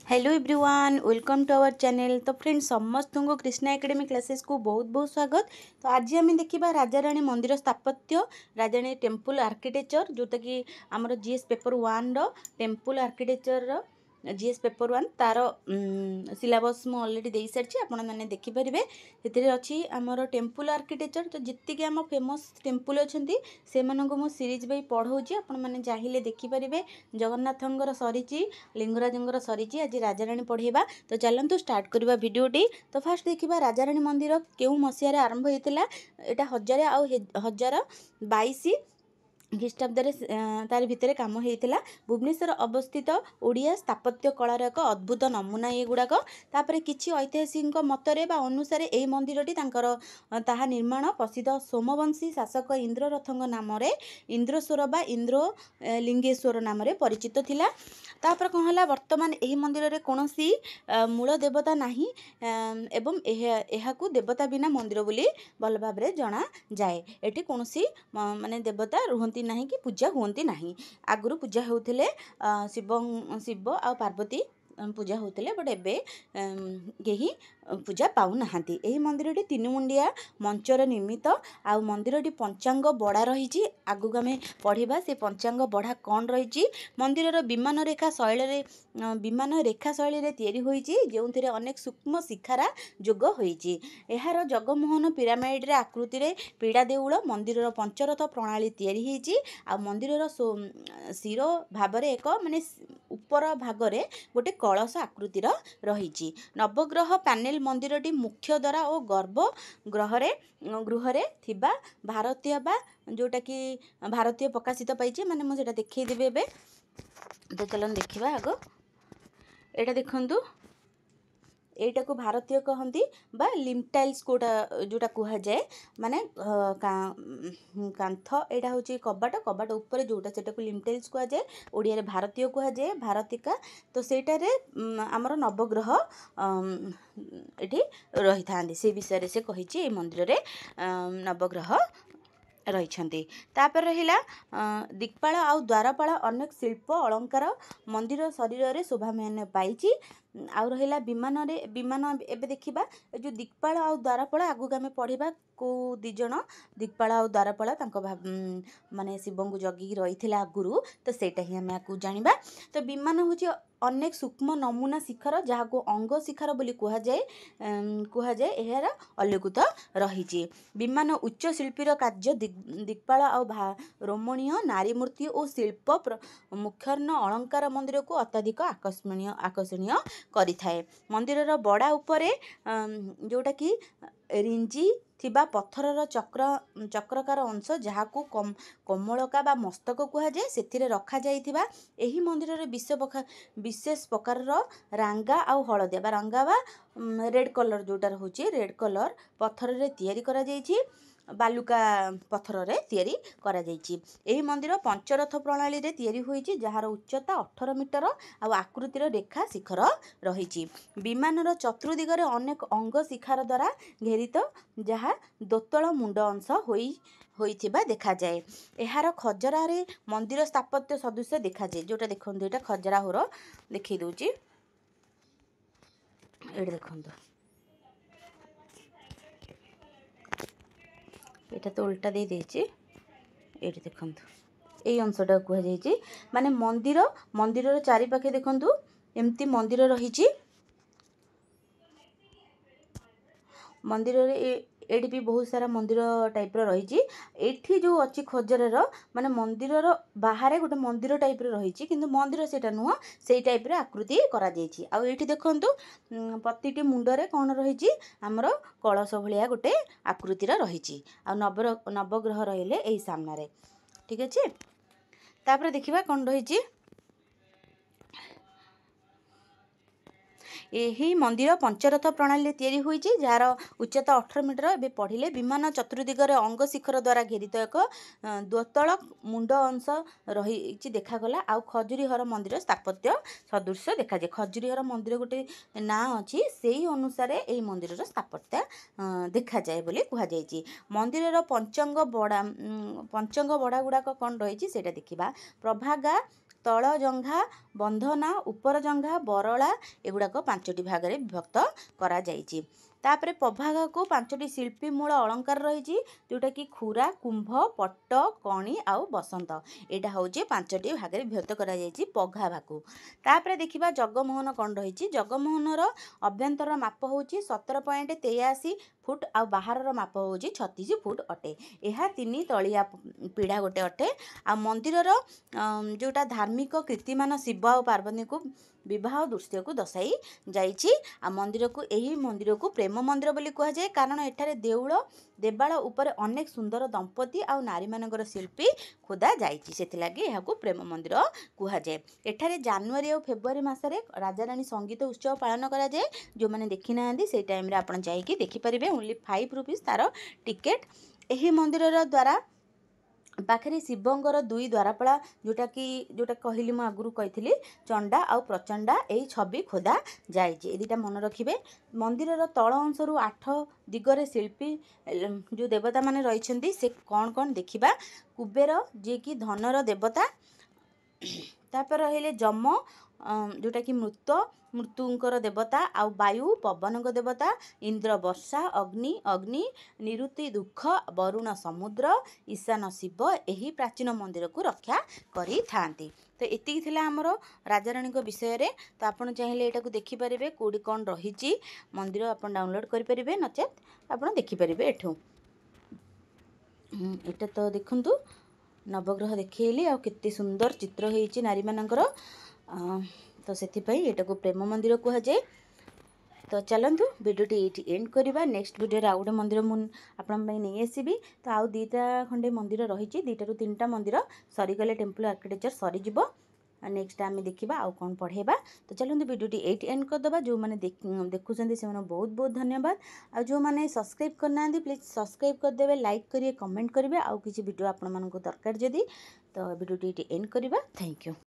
Hello everyone, welcome to our channel. तो friends, समस्त को कृष्णा एकेडमी क्लासेस को बहुत बहुत स्वागत। तो आज आम देखा राजाराणी मंदिर स्थापत्य, राजाराणी टेम्पल आर्किटेक्चर, जोटा कि आमर GS paper 1 temple architecture GS paper 1 तार सिलेबस मु ऑलरेडी दे सारी आपने देखिपारे। से अच्छी आमर टेम्पल आर्किटेक्चर। तो जीक आम फेमस टेम्पल अच्छा से मु सीरीज बै पढ़ाऊँगी, आपने चाहिए देखिपारे। जगन्नाथंकर सरी, लिंगराजंकर सरी, आज राजाराणी पढ़ेबा। तो चलतु स्टार्ट करवा वीडियोटी। तो फास्ट देखा राजाराणी मंदिर क्यों मसीह आरंभ होता। यहाँ 1022 ख्रीष्टाब्द तार भितर कम होता। भुवनेश्वर अवस्थित ओडिया स्थापत्य कलार एक अद्भुत नमूना ये गुड़ाक। तापर किछि ऐतिहासिक मतरे बा अनुसार यही मंदिरटी ताहा निर्माण प्रसिद्ध सोमवंशी शासक इंद्ररथଙ୍କ नाम इंद्रस्वर बा इंद्र लिंगेश्वर नाम परिचित थिला। तापर कौन है वर्तमान यही मंदिर में कौन मूल देवता नहीं एवं यह देवता बिना मंदिर बोली भल भाव जना जाए। एटी कौन माने देवता रुहंती नहीं कि पूजा हुंती नहीं। आगुरु पूजा होते शिव आ पार्वती पूजा होते, बट एबे कहीं पूजा पाऊ नाहांती। एही मंदिरटी 3 मुंडिया मंचर निर्मित। आ मंदिरटी पंचांग बड़ा रही। आगु आमे पढ़िबा से पंचांग बड़ा कौन रही। मंदिरर विमान रेखा शैली रे तैयारी होईची, जेउथिरे अनेक सूक्ष्म शिखारा जोग होईची। एहार जगमोहन पिरामिड रे आकृति रे पीड़ा देउळ मंदिरर पंचरथ प्रणाली तैयारी होईची। आ मंदिरर शिरो भाबरे एक माने ऊपर भागरे गोटे कलश आकृतिर रही। नवग्रह पैनेल मंदिरटी मुख्य द्वार और गर्भ गृहरे थिबा भारतीय बा जोटा कि भारतीय प्रकाशित पाई माने मुझे देखदेवी एबे। तो चलन देखा आग एटा देखंतु, एटा को भारतीय कहती बा लिमटाइल्स कोटा जोटा कह जाए माने कांथ। एटा होची कबाट ऊपर जोटा सेटा को लिमटाइल्स कह जाए, ओडिया रे भारतीय कह जाए, भारतिका। तो सेटारे आमर नवग्रह एठी रही थांदी, से विषय से कहिछि। ए मंदिर रे नवग्रह रही। तापर रहिला दिक्पाल आउ द्वारपाल अनेक शिल्प अलंकार मंदिर शरीर रे शोभा मान पाइछि। आउ रहिला विमान एबे देखिबा जो दिक्पाल आउ द्वारपाल आगु आमे पढ़िबा को दिजण दिक्पाल आउ द्वारपाल तांको माने शिवं को जगी रही आगुरु। तो सेटा ही आमे आकु जानिबा। तो विमान होछि अनेक सूक्ष्म नमूना शिखर जहाँ को अंग शिखर बोली कह जाए यार अल्लकृत रही। विमान उच्च शिल्पीर कार्य दिक्पाल आ रोमणीय नारी मूर्ति और शिल्प मुखर्ण अलंकार मंदिर को अत्यधिक आकर्षणीय करिथाए। मंदिरर बड़ा उपरे जोटा कि रिंजी थिबा पत्थरर चक्रकार अंश जहाँ को कमलका बा मस्तक कह जाए, से रखा जाइथिबा एही मंदिर रे विशेष प्रकार रांगा आउ हलदिया बा रंगा बा रेड कलर जोटा होची रेड कलर पत्थर रे तैयारी करा जाइछि, बालुका पत्थर रे तैयारी करा जाइछि। एही मंदिर पंचरथ प्रणाली रे तैयारी होईछि, जहार उच्चता 18 मीटर आ आकृतिर रेखा शिखर रही। विमानर चतुर्दिगरे अनेक अंग शिखार द्वारा घेरित, जहाँ दोतल मुंड अंश होइथिबा देखा जाए। एहार खजरा रे मंदिर स्थापत्य सदृश देखा जाए। जोटा देखंतु एटा खजरा होर देखै दउची, एटा देखंतु एटा तो उल्टा दे देछि। एटा देखंतु एई अंशटा कह जाइछि माने मंदिरर चारि पाखे देखंतु एमती मंदिर रही। मंदिर एटी भी बहुत सारा मंदिर टाइप रही। एठी जो अच्छी खजरार माने मंदिरर बाहर गोटे मंदिर टाइप रही, किंतु मंदिर सेटा नुह से टाइप आकृति करा जाइछि। आ एठी देखंतु प्रतिटी मुंडरे कौन रही आमर कलश भलिया गोटे आकृतिर रही। आ नवग्रह रहिले एई सामने रे, ठीक अच्छे। तापर देखिबा कौन रही। यही मंदिर पंचरथ प्रणाली तैयारी होईछि, जार उच्चता 18 मीटर। एबे पढ़िले विमान चतुर्दिगरे अंग शिखर द्वारा घेरित एक द्वतल मुंड अंश रही देखागला। आउ खजुरीहर मंदिर स्थापत्य सदृश देखा जाए। खजुरीहर मंदिर गोटे ना अच्छी, से अनुसार यही मंदिर स्थापत्य देखा जाए बोली कह जाइछि। मंदिरर पंचांग बड़ा गुड़ाक कौन रही सेटा देखिबा। प्रभागा ତଳ ଜଙ୍ଘା, ବନ୍ଧନା, ଉପର ଜଙ୍ଘା, ବରଳା ଏଗୁଡ଼ାକ 5ଟି ଭାଗରେ ବିଭକ୍ତ କରାଯାଇଛି। ତାପରେ ପଭାଗକୁ 5ଟି ଶିଳ୍ପୀ ମୂଳ ଅଳଙ୍କାର ରହିଛି, ଯେଉଁଟାକି ଖୁରା, କୁମ୍ଭ, ପଟ୍ଟ, କଣି ଆଉ ବସନ୍ତ। ଏଇଟା ହେଉଛି 5ଟି ଭାଗରେ ବିଭକ୍ତ କରାଯାଇଛି ପଘାଭାକୁ। ତାପରେ ଦେଖିବା ଜଗମୋହନ କ'ଣ ରହିଛି। ଜଗମୋହନର ଅଭ୍ୟନ୍ତର ମାପ ହେଉଛି 17.83 ଫୁଟ ଆଉ ବାହାରର ମାପ ହେଉଛି 36 ଫୁଟ ଅଟେ। ଏହା 3 ତଳିଆ ପିଢ଼ା ଗୋଟେ ଅଟେ। ଆଉ ମନ୍ଦିରର ଯେଉଁଟା ଧାର୍ମିକ କୀର୍ତ୍ତିମାନ ଶିବ ଆଉ ପାର୍ବତୀଙ୍କୁ ବିବାହ ଦୃଶ୍ୟକୁ ଦର୍ଶାଇ ଯାଇଛି। ଆଉ ଏହି ମନ୍ଦିରକୁ ପ୍ରେମ ମନ୍ଦିର ବୋଲି କୁହାଯାଏ, କାରଣ ଏଠାରେ ଦେଉଳ ଦେବାଳ ଉପରେ ଅନେକ ସୁନ୍ଦର ଦମ୍ପତି ଆଉ ନାରୀମାନଙ୍କର ଶିଳ୍ପୀ ଖୋଦା ଯାଇଛି, ସେଥିଲାଗି ଏହାକୁ ପ୍ରେମ ମନ୍ଦିର କୁହାଯାଏ। ଏଠାରେ ଜାନୁଆରୀ ଆଉ ଫେବୃଆରୀ ମାସରେ ରାଜାରାଣୀ ସଙ୍ଗୀତ ଉତ୍ସବ ପାଳନ କରାଯାଏ। ଯେଉଁମାନେ ଦେଖିନାହାନ୍ତି ସେଇ ଟାଇମ୍ରେ ଆପଣ ଯାଇକି ଦେଖିପାରିବେ। ଓନ୍ଲି 5 ରୁପିସ୍ ତା'ର ଟିକେଟ୍। ଏହି ମନ୍ଦିରର ଦ୍ୱାରା ପାଖରେ ଶିବଙ୍କର 2 ଦ୍ୱାରପାଳ, ଯେଉଁଟା କହିଲି ମୁଁ ଆଗରୁ କହିଥିଲି, ଚଣ୍ଡା ଆଉ ପ୍ରଚଣ୍ଡା, ଏହି ଛବି ଖୋଦା ଯାଇଛି। ଏ ଦୁଇଟା ମନେ ରଖିବେ। ମନ୍ଦିରର ତଳ ଅଂଶରୁ 8 ଦିଗରେ ଶିଳ୍ପୀ ଯେଉଁ ଦେବତାମାନେ ରହିଛନ୍ତି ସେ କ'ଣ ଦେଖିବା। କୁବେର, ଯିଏକି ଧନର ଦେବତା। ତାପରେ ରହିଲେ ଯମ, ଯେଉଁଟାକି ମୃତ୍ୟୁଙ୍କର ଦେବତା, ଆଉ ବାୟୁ ପବନଙ୍କ ଦେବତା, ଇନ୍ଦ୍ର ବର୍ଷା, ଅଗ୍ନି ନିରୁତି ଦୁଃଖ, ବରୁଣ ସମୁଦ୍ର, ଈଶାନ ଶିବ ଏହି ପ୍ରାଚୀନ ମନ୍ଦିରକୁ ରକ୍ଷା କରିଥାନ୍ତି। ତ ଏତିକି ଥିଲା ଆମର ରାଜାରାଣୀଙ୍କ ବିଷୟରେ। ତ ଆପଣ ଚାହିଁଲେ ଏଇଟାକୁ ଦେଖିପାରିବେ, କେଉଁଠି କ'ଣ ରହିଛି ମନ୍ଦିର ଆପଣ ଡାଉନଲୋଡ଼୍ କରିପାରିବେ, ନଚେତ୍ ଆପଣ ଦେଖିପାରିବେ ଏଠୁ। ଏଇଟା ତ ଦେଖନ୍ତୁ ନବଗ୍ରହ ଦେଖେଇଲି, ଆଉ କେତେ ସୁନ୍ଦର ଚିତ୍ର ହେଇଛି ନାରୀମାନଙ୍କର। ତ ସେଥିପାଇଁ ଏଟାକୁ ପ୍ରେମ ମନ୍ଦିର କୁହାଯାଏ। ତ ଚାଲନ୍ତୁ ଭିଡ଼ିଓଟି ଏଇଠି ଏଣ୍ଡ କରିବା। ନେକ୍ସଟ ଭିଡ଼ିଓରେ ଆଉ ଗୋଟେ ମନ୍ଦିର ମୁଁ ଆପଣଙ୍କ ପାଇଁ ନେଇ ଆସିବି। ତ ଆଉ 2ଟା ଖଣ୍ଡେ ମନ୍ଦିର ରହିଛି, 2ଟାରୁ 3ଟା ମନ୍ଦିର ସରିଗଲେ ଟେମ୍ପଲ ଆର୍କିଟେକ୍ଚର ସରିଯିବ। ନେକ୍ସଟ ଆମେ ଦେଖିବା ଆଉ କ'ଣ ପଢ଼େଇବା। ତ ଚାଲନ୍ତୁ ଭିଡ଼ିଓଟି ଏଇଠି ଏଣ୍ଡ କରିଦେବା। ଯେଉଁମାନେ ଦେଖୁଛନ୍ତି ସେମାନଙ୍କୁ ବହୁତ ବହୁତ ଧନ୍ୟବାଦ। ଆଉ ଯେଉଁମାନେ ସବସ୍କ୍ରାଇବ୍ କରିନାହାନ୍ତି ପ୍ଲିଜ୍ ସବସ୍କ୍ରାଇବ୍ କରିଦେବେ, ଲାଇକ୍ କରିବେ, କମେଣ୍ଟ କରିବେ। ଆଉ କିଛି ଭିଡ଼ିଓ ଆପଣମାନଙ୍କୁ ଦରକାର ଯଦି, ତ ଭିଡ଼ିଓଟି ଏଇଠି ଏଣ୍ଡ କରିବା। Thank you.